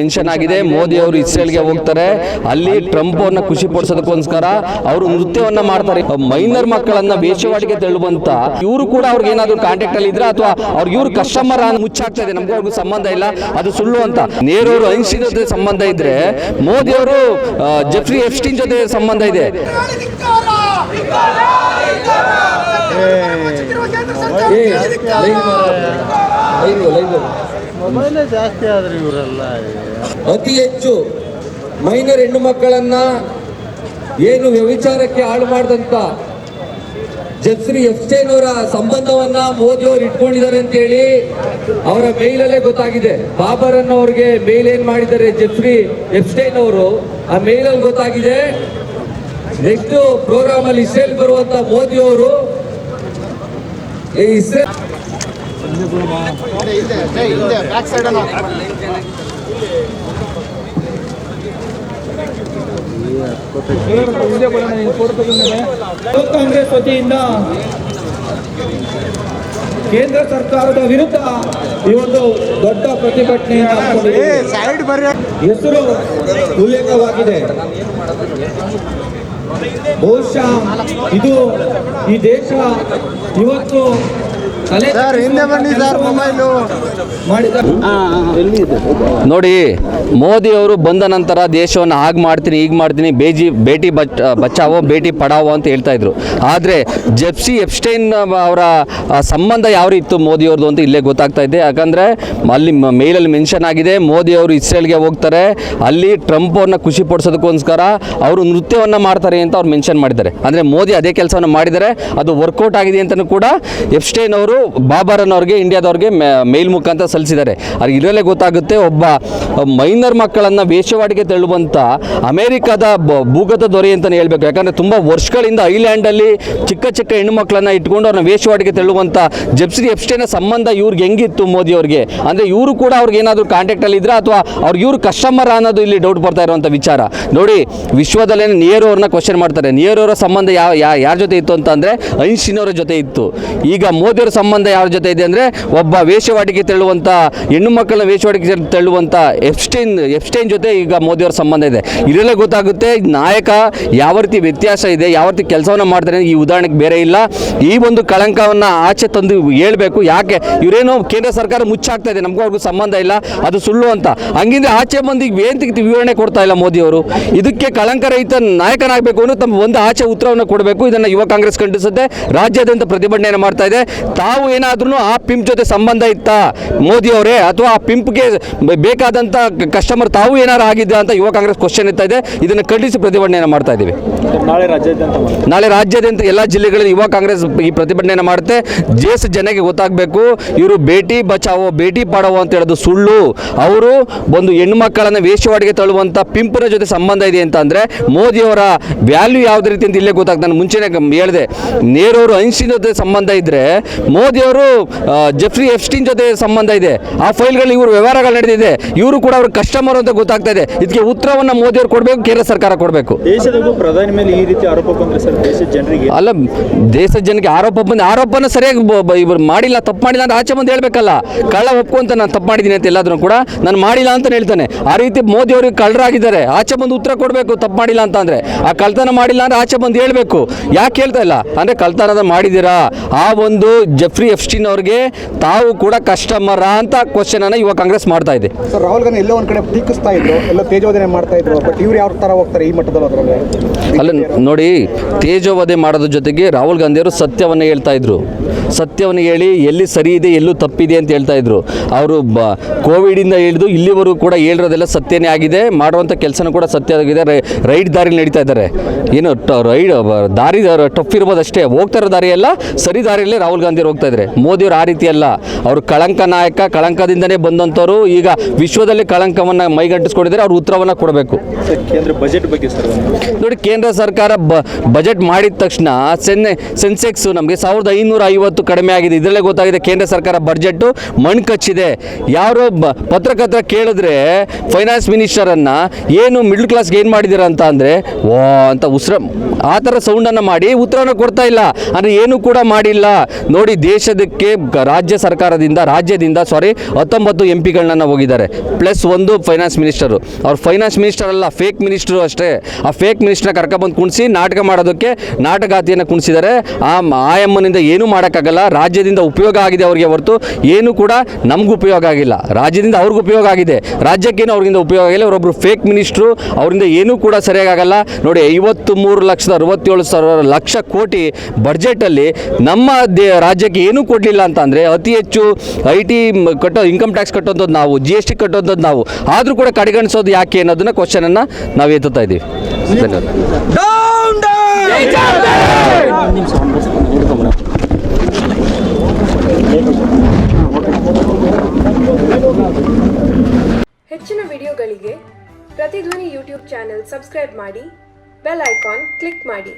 Mention ಆಗಿದೆ. ಮೋದಿ ಅವರು ಇಸ್ರೇಲ್ಗೆ ಹೋಗ್ತಾರೆ, ಅಲ್ಲಿ ಟ್ರಂಪ್ ಅವ್ರನ್ನ ಖುಷಿ ಪಡಿಸೋದಕ್ಕೋಸ್ಕರ ಅವರು ನೃತ್ಯವನ್ನ ಮಾಡ್ತಾರೆ. ಮೈನರ್ ಮಕ್ಕಳನ್ನ ವೇಶ್ಯವಾಟಿಕೆ ತೆರಳುವಂತ ಇವರು ಕೂಡ ಅವ್ರಿಗೆ ಏನಾದ್ರು ಕಾಂಟ್ಯಾಕ್ಟ್ ಅಲ್ಲಿ ಇದ್ರೆ ಅಥವಾ ಅವ್ರಿಗೆ ಇವ್ರು ಕಸ್ಟಮರ್ ಮುಚ್ಚಾಗ್ತಾ ಇದೆ, ನಮ್ಗೆ ಅವ್ರಿಗೂ ಸಂಬಂಧ ಇಲ್ಲ, ಅದು ಸುಳ್ಳು ಅಂತ. ನೇರವರು ಐನ್ಸ್ಟೀನ್ ಜೊತೆ ಸಂಬಂಧ ಇದ್ರೆ ಮೋದಿ ಅವರು ಜೆಫ್ರಿ ಎಪ್ಸ್ಟೀನ್ ಜೊತೆ ಸಂಬಂಧ ಇದೆ. ಜಾಸ್ತಿ ಆದ್ರೆ ಇವರೆಲ್ಲ ಅತಿ ಹೆಚ್ಚು ಮೈನರ್ ಹೆಣ್ಣು ಮಕ್ಕಳನ್ನ ಏನು ವ್ಯಭಿಚಾರಕ್ಕೆ ಹಾಳು ಮಾಡಿದಂತ ಜೆಫ್ರಿ ಎಪ್ಸ್ಟೈನ್ ಅವರ ಸಂಬಂಧವನ್ನ ಮೋದಿ ಅವರು ಇಟ್ಕೊಂಡಿದ್ದಾರೆ ಅಂತ ಹೇಳಿ ಅವರ ಮೇಲಲ್ಲೇ ಗೊತ್ತಾಗಿದೆ. ಬಾಬರನ್ ಅವ್ರಿಗೆ ಮೇಲ್ ಏನ್ ಮಾಡಿದ್ದಾರೆ ಜೆಫ್ರಿ ಎಪ್ಸ್ಟೈನ್ ಅವರು, ಆ ಮೇಲಲ್ಲಿ ಗೊತ್ತಾಗಿದೆ. ನೆಕ್ಸ್ಟ್ ಪ್ರೋಗ್ರಾಮ್ ಅಲ್ಲಿ ಇಸ್ರೇಲ್ ಬರುವಂತ ಮೋದಿ ಅವರು ಇಸ್ರೇಲ್ ಕಾಂಗ್ರೆಸ್ ವತಿಯಿಂದ ಕೇಂದ್ರ ಸರ್ಕಾರದ ವಿರುದ್ಧ ಈ ಒಂದು ದೊಡ್ಡ ಪ್ರತಿಭಟನೆಯನ್ನು ಹೆಸರು ಉಲ್ಲೇಖವಾಗಿದೆ. ಬಹುಶಃ ಇದು ಈ ದೇಶ ಇವತ್ತು ನೋಡಿ, ಮೋದಿ ಅವರು ಬಂದ ನಂತರ ದೇಶವನ್ನು ಹಾಗೆ ಮಾಡ್ತೀನಿ ಈಗ ಮಾಡ್ತೀನಿ, ಬೇಟಿ ಬಚಾವೋ ಬೇಟಿ ಪಡಾವೋ ಅಂತ ಹೇಳ್ತಾ ಇದ್ರು. ಆದರೆ ಜೆಫ್ರಿ ಎಪ್ಸ್ಟೈನ್ ಅವರ ಸಂಬಂಧ ಯಾವ ರೀತಿ ಇತ್ತು ಮೋದಿ ಅವ್ರದ್ದು ಅಂತ ಇಲ್ಲೇ ಗೊತ್ತಾಗ್ತಾ ಇದೆ. ಯಾಕಂದರೆ ಅಲ್ಲಿ ಮೇಲಲ್ಲಿ ಮೆನ್ಷನ್ ಆಗಿದೆ, ಮೋದಿ ಅವರು ಇಸ್ರೇಲ್ಗೆ ಹೋಗ್ತಾರೆ, ಅಲ್ಲಿ ಟ್ರಂಪ್ ಅವ್ರನ್ನ ಖುಷಿ ಪಡಿಸೋದಕ್ಕೋಸ್ಕರ ಅವರು ನೃತ್ಯವನ್ನು ಮಾಡ್ತಾರೆ ಅಂತ ಅವ್ರು ಮೆನ್ಷನ್ ಮಾಡಿದ್ದಾರೆ. ಅಂದರೆ ಮೋದಿ ಅದೇ ಕೆಲಸವನ್ನು ಮಾಡಿದ್ದಾರೆ, ಅದು ವರ್ಕೌಟ್ ಆಗಿದೆ ಅಂತಲೂ ಕೂಡ ಎಪ್ಸ್ಟೈನ್ ಅವರು ಬಾಬರನ್ ಅವ್ರಿಗೆ ಇಂಡಿಯಾದವ್ರಿಗೆ ಮೇಲ್ ಮುಖಾಂತರ ಸಲ್ಲಿಸಿದ್ದಾರೆ. ಅದು ಇದರಲ್ಲೇ ಗೊತ್ತಾಗುತ್ತೆ, ಒಬ್ಬ ಮೈನರ್ ಮಕ್ಕಳನ್ನು ವೇಶ್ಯವಾಟಿಕೆ ತೆರಳುವಂಥ ಅಮೆರಿಕದ ಭೂಗತ ದೊರೆ ಅಂತಲೇ ಹೇಳಬೇಕು. ಯಾಕಂದರೆ ತುಂಬ ವರ್ಷಗಳಿಂದ ಐಲ್ಯಾಂಡಲ್ಲಿ ಚಿಕ್ಕ ಚಿಕ್ಕ ಹೆಣ್ಣು ಮಕ್ಕಳನ್ನು ಇಟ್ಕೊಂಡು ಅವ್ರನ್ನ ವೇಶ್ಯವಾಟಿಕೆ ತೆರಳುವಂಥ ಜೆಫ್ರಿ ಎಪ್ಸ್ಟೈನ್ ಸಂಬಂಧ ಇವ್ರಿಗೆ ಹೆಂಗಿತ್ತು ಮೋದಿ ಅವ್ರಿಗೆ, ಅಂದರೆ ಇವರು ಕೂಡ ಅವ್ರಿಗೆ ಏನಾದರೂ ಕಾಂಟ್ಯಾಕ್ಟಲ್ಲಿ ಇದ್ರೆ ಅಥವಾ ಅವ್ರಿಗೆ ಇವ್ರು ಕಸ್ಟಮರ್ ಅನ್ನೋದು ಇಲ್ಲಿ ಡೌಟ್ ಬರ್ತಾ ಇರುವಂಥ ವಿಚಾರ. ನೋಡಿ, ವಿಶ್ವದಲ್ಲೇ ನಿಯರ್ ಅವ್ರನ್ನ ಕ್ವಶನ್ ಮಾಡ್ತಾರೆ. ನಿಯರ್ ಅವರ ಸಂಬಂಧ ಯಾರ ಜೊತೆ ಇತ್ತು ಅಂತ ಅಂದರೆ ಐನ್ಸ್ಟೀನ್ ಅವರ ಜೊತೆ ಇತ್ತು. ಈಗ ಮೋದಿಯವರ ಸಂಬಂಧ ಯಾರ ಜೊತೆ ಇದೆ ಅಂದರೆ ಒಬ್ಬ ವೇಶ್ಯವಾಟಿಕೆ ತೆರಳುವಂಥ ಹೆಣ್ಣು ಮಕ್ಕಳ ವೇಶ್ಯವಾಟಿಕೆ ತೆರಳುವಂಥ ಎಪ್ಸ್ಟೈನ್ ಜೊತೆ ಈಗ ಮೋದಿಯವರ ಸಂಬಂಧ ಇದೆ. ಇದರಲ್ಲೇ ಗೊತ್ತಾಗುತ್ತೆ ನಾಯಕ ಯಾವ ರೀತಿ ವ್ಯತ್ಯಾಸ ಇದೆ, ಯಾವ ರೀತಿ ಕೆಲಸವನ್ನು ಮಾಡ್ತಾರೆ. ಈ ಉದಾಹರಣೆಗೆ ಬೇರೆ ಇಲ್ಲ. ಈ ಒಂದು ಕಳಂಕವನ್ನು ಆಚೆ ತಂದು ಹೇಳ್ಬೇಕು. ಯಾಕೆ ಇವರೇನೋ ಕೇಂದ್ರ ಸರ್ಕಾರ ಮುಚ್ಚಾಗ್ತಾ ಇದೆ, ನಮಗೂ ಅವ್ರಿಗೂ ಸಂಬಂಧ ಇಲ್ಲ, ಅದು ಸುಳ್ಳು ಅಂತ. ಹಂಗಿದ್ರೆ ಆಚೆ ಬಂದು ಏನು ವಿವರಣೆ ಕೊಡ್ತಾ ಇಲ್ಲ ಮೋದಿಯವರು. ಇದಕ್ಕೆ ಕಳಂಕರಹಿತ ನಾಯಕನಾಗಬೇಕು ಅನ್ನೋ ತಮ್ಮ ಒಂದು ಆಚೆ ಉತ್ತರವನ್ನು ಕೊಡಬೇಕು. ಇದನ್ನು ಯುವ ಕಾಂಗ್ರೆಸ್ ಖಂಡಿಸುತ್ತೆ, ರಾಜ್ಯಾದ್ಯಂತ ಪ್ರತಿಭಟನೆಯನ್ನು ಮಾಡ್ತಾ ಇದೆ. ತಾವು ಏನಾದ್ರೂ ಆ ಪಿಂಪ್ ಜೊತೆ ಸಂಬಂಧ ಇತ್ತಾ ಮೋದಿ ಅವರೇ, ಅಥವಾ ಆ ಪಿಂಪ್ಗೆ ಬೇಕಾದಂಥ ಕಸ್ಟಮರ್ ತಾವು ಏನಾರು ಆಗಿದ್ದ ಅಂತ ಯುವ ಕಾಂಗ್ರೆಸ್ ಕ್ವಶನ್ ಇರ್ತಾ ಇದೆ. ಇದನ್ನು ಖಂಡಿಸಿ ಪ್ರತಿಭಟನೆಯನ್ನು ಮಾಡ್ತಾ ಇದ್ದೀವಿ. ನಾಳೆ ರಾಜ್ಯಾದ್ಯಂತ ಎಲ್ಲ ಜಿಲ್ಲೆಗಳಲ್ಲಿ ಯುವ ಕಾಂಗ್ರೆಸ್ ಈ ಪ್ರತಿಭಟನೆಯನ್ನು ಮಾಡುತ್ತೆ. ಜನಕ್ಕೆ ಗೊತ್ತಾಗಬೇಕು, ಇವರು ಬೇಟಿ ಬಚಾವೋ ಬೇಟಿ ಪಡಾವೋ ಅಂತ ಹೇಳೋದು ಸುಳ್ಳು. ಅವರು ಒಂದು ಹೆಣ್ಣು ಮಕ್ಕಳನ್ನು ವೇಶ್ಯವಾಟಿಕೆ ತಳ್ಳುವಂಥ ಪಿಂಪ್ನ ಜೊತೆ ಸಂಬಂಧ ಇದೆ ಅಂತ ಅಂದರೆ ಮೋದಿಯವರ ವ್ಯಾಲ್ಯೂ ಯಾವುದೇ ರೀತಿ ಅಂತ ಇಲ್ಲೇ ಗೊತ್ತಾಗ್ತದೆ. ನಾನು ಮುಂಚೆನೇ ಹೇಳಿದೆ, ನೇರವರು ಐನ್ಸ್ಟೀನ್ ಜೊತೆ ಸಂಬಂಧ ಇದ್ದರೆ ಮೋದಿಯವರು ಜೆಫ್ರಿ ಎಪ್ಸ್ಟೀನ್ ಜೊತೆ ಸಂಬಂಧ ಇದೆ. ಆ ಫೈಲ್ಗಳು ಇವರು ವ್ಯವಹಾರಗಳು ನಡೆದಿದೆ, ಇವರು ಕೂಡ ಅವ್ರ ಕಸ್ಟಮರ್ ಅಂತ ಗೊತ್ತಾಗ್ತಾ ಇದೆ. ಇದಕ್ಕೆ ಉತ್ತರವನ್ನು ಮೋದಿಯವರು ಕೊಡಬೇಕು, ಕೇಂದ್ರ ಸರ್ಕಾರ ಕೊಡಬೇಕು. ದೇಶದ ಪ್ರಧಾನಿ ಮೇಲೆ ಈ ರೀತಿ ಆರೋಪ ಬಂದರೆ ಸರ್ ದೇಶದ ಜನರಿಗೆ ಅಲ್ಲ, ದೇಶದ ಜನಕ್ಕೆ ಆರೋಪನ ಸರಿಯಾಗಿ ಇವರು ಮಾಡಿಲ್ಲ, ತಪ್ಪು ಮಾಡಿಲ್ಲ ಅಂತ ಆಚೆ ಬಂದು ಹೇಳ್ಬೇಕಲ್ಲ. ಕಳ್ಳ ಒಪ್ಕೊಂತ ನಾನು ತಪ್ಪು ಮಾಡಿದ್ದೀನಿ ಅಂತ ಎಲ್ಲಾದ್ರೂ ಕೂಡ ನಾನು ಮಾಡಿಲ್ಲ ಅಂತ ಹೇಳ್ತಾನೆ. ಆ ರೀತಿ ಮೋದಿ ಅವರಿಗೆ ಕಳ್ಳರಾಗಿದ್ದಾರೆ, ಆಚೆ ಬಂದು ಉತ್ತರ ಕೊಡಬೇಕು. ತಪ್ಪು ಮಾಡಿಲ್ಲ ಅಂತ ಅಂದರೆ ಆ ಕಳ್ತನ ಮಾಡಿಲ್ಲ ಅಂದರೆ ಆಚೆ ಬಂದು ಹೇಳಬೇಕು. ಯಾಕೆ ಹೇಳ್ತಾ ಇಲ್ಲ ಅಂದರೆ ಕಳ್ತನದ ಮಾಡಿದ್ದೀರಾ, ಆ ಒಂದು ಜೆಫ್ರಿ ಎಪ್ಸ್ಟೀನ್ ಅವ್ರಿಗೆ ತಾವು ಕೂಡ ಕಸ್ಟಮರ ಅಂತ ಕ್ವಶನ್ ಅನ್ನು ಯುವ ಕಾಂಗ್ರೆಸ್ ಮಾಡ್ತಾ ಇದೆ. ಸರ್, ರಾಹುಲ್ ಗಾಂಧಿ ಎಲ್ಲೋ ಒಂದು ಕಡೆ ಟೀಕಿಸ್ತಾ ಇದ್ರು, ಎಲ್ಲ ತೇಜೋವಧೆ ಮಾಡ್ತಾ ಇದ್ರು, ಬಟ್ ಇವ್ರು ಯಾವ ಥರ ಹೋಗ್ತಾರೆ ಈ ಮಟ್ಟದಲ್ಲಿ? ಅದರಲ್ಲಿ ಅಲ್ಲ ನೋಡಿ, ತೇಜೋವಧೆ ಮಾಡೋದ್ರ ಜೊತೆಗೆ ರಾಹುಲ್ ಗಾಂಧಿ ಅವರು ಸತ್ಯವನ್ನು ಹೇಳ್ತಾ ಇದ್ರು. ಸತ್ಯವನ್ನು ಹೇಳಿ ಎಲ್ಲಿ ಸರಿ ಇದೆ ಎಲ್ಲೂ ತಪ್ಪಿದೆ ಅಂತ ಹೇಳ್ತಾ ಇದ್ರು. ಅವರು ಕೋವಿಡಿಂದ ಹಿಡಿದು ಇಲ್ಲಿವರೆಗೂ ಕೂಡ ಹೇಳಿರೋದೆಲ್ಲ ಸತ್ಯನೇ ಆಗಿದೆ, ಮಾಡುವಂಥ ಕೆಲಸನೂ ಕೂಡ ಸತ್ಯ ಆಗಿದೆ. ರೈಟ್ ದಾರಿಲಿ ನಡೀತಾ ಇದ್ದಾರೆ. ಏನು ದಾರಿ ಟಫ್ ಇರ್ಬೋದು ಅಷ್ಟೇ, ಹೋಗ್ತಾ ಇರೋ ದಾರಿಯೆಲ್ಲ ಸರಿ ದಾರಿಯಲ್ಲೇ ರಾಹುಲ್ ಗಾಂಧಿ ಹೋಗ್ತಾ ಇದ್ದಾರೆ. ಮೋದಿಯವರು ಆ ರೀತಿ ಅಲ್ಲ, ಅವರು ಕಳಂಕ ನಾಯಕ, ಕಳಂಕದಿಂದನೇ ಬಂದಂಥವ್ರು. ಈಗ ವಿಶ್ವದಲ್ಲಿ ಕಳಂಕವನ್ನು ಮೈಗಂಟಿಸ್ಕೊಂಡಿದ್ದಾರೆ, ಅವ್ರು ಉತ್ತರವನ್ನು ಕೊಡಬೇಕು. ಕೇಂದ್ರ ಬಜೆಟ್ ಬಗ್ಗೆ ಸರ್ ನೋಡಿ, ಕೇಂದ್ರ ಸರ್ಕಾರ ಬಜೆಟ್ ಮಾಡಿದ ತಕ್ಷಣ ಸೆನ್ಸೆಕ್ಸ್ ನಮಗೆ 1550 ಕಡಿಮೆ ಆಗಿದೆ. ಇದರಲ್ಲೇ ಗೊತ್ತಾಗಿದೆ ಕೇಂದ್ರ ಸರ್ಕಾರ ಬಜೆಟ್ಟು ಮಣ್ಣು ಕಚ್ಚಿದೆ. ಯಾರೋ ಪತ್ರಕರ್ತರ ಕೇಳಿದ್ರೆ ಫೈನಾನ್ಸ್ ಮಿನಿಸ್ಟರನ್ನು ಏನು ಮಿಡ್ಲ್ ಕ್ಲಾಸ್ಗೆ ಏನು ಮಾಡಿದ್ದೀರಾ ಅಂತ ಅಂದರೆ ವಾ ಅಂತ ಆ ಥರ ಸೌಂಡನ್ನು ಮಾಡಿ ಉತ್ತರನ ಕೊಡ್ತಾ ಇಲ್ಲ. ಅಂದರೆ ಏನು ಕೂಡ ಮಾಡಿಲ್ಲ. ನೋಡಿ, ದೇಶದಕ್ಕೆ ರಾಜ್ಯದಿಂದ 19 MP ಹೋಗಿದ್ದಾರೆ, ಪ್ಲಸ್ 1 ಫೈನಾನ್ಸ್ ಮಿನಿಸ್ಟರು. ಅವ್ರು ಫೈನಾನ್ಸ್ ಮಿನಿಸ್ಟರ್ ಅಲ್ಲ, ಫೇಕ್ ಮಿನಿಸ್ಟರು ಅಷ್ಟೇ. ಆ ಫೇಕ್ ಮಿನಿಸ್ಟರ್ನ ಕರ್ಕೊಬಂದು ಕುಣಿಸಿ ನಾಟಕ ಮಾಡೋದಕ್ಕೆ ನಾಟಕಾತಿಯನ್ನು ಕುಣಿಸಿದ್ದಾರೆ. ಆಯಮ್ಮನಿಂದ ಏನೂ ಮಾಡೋಕ್ಕಾಗಲ್ಲ. ರಾಜ್ಯದಿಂದ ಉಪಯೋಗ ಆಗಿದೆ ಅವ್ರಿಗೆ ಹೊರತು ಏನು ಕೂಡ ನಮಗೂ ಉಪಯೋಗ ಆಗಿಲ್ಲ. ರಾಜ್ಯದಿಂದ ಅವ್ರಿಗೂ ಉಪಯೋಗ ಆಗಿದೆ, ರಾಜ್ಯಕ್ಕೇನು ಅವ್ರಿಂದ ಉಪಯೋಗ ಆಗಿಲ್ಲ. ಅವರೊಬ್ಬರು ಫೇಕ್ ಮಿನಿಸ್ಟ್ರು, ಅವರಿಂದ ಏನೂ ಕೂಡ ಸರಿಯಾಗಲ್ಲ. ನೋಡಿ, 53,67,00,000 ಕೋಟಿ ಬಡ್ಜೆಟಲ್ಲಿ ನಮ್ಮ ರಾಜ್ಯಕ್ಕೆ ಏನೂ ಕೊಡಲಿಲ್ಲ ಅಂತ ಅಂದರೆ ಅತಿ ಹೆಚ್ಚು IT ಇನ್ಕಮ್ ಟ್ಯಾಕ್ಸ್ ಕಟ್ಟೋಂಥದ್ದು ನಾವು, GST ಕಟ್ಟೋಂಥದ್ದು ನಾವು, ಆದರೂ ಕೂಡ ಕಡೆಗಣಿಸೋದು ಯಾಕೆ ಅನ್ನೋದನ್ನ ಕ್ವಶನನ್ನು ನಾವು ಎತ್ತುತ್ತಾ ಇದ್ದೀವಿ. ಹೆಚ್ಚಿನ ವಿಡಿಯೋಗಳಿಗೆ ಪ್ರತಿಧ್ವನಿ ಯೂಟ್ಯೂಬ್ ಚಾನೆಲ್ ಸಬ್ಸ್ಕ್ರೈಬ್ ಮಾಡಿ, ಬೆಲ್ ಐಕಾನ್ ಕ್ಲಿಕ್ ಮಾಡಿ.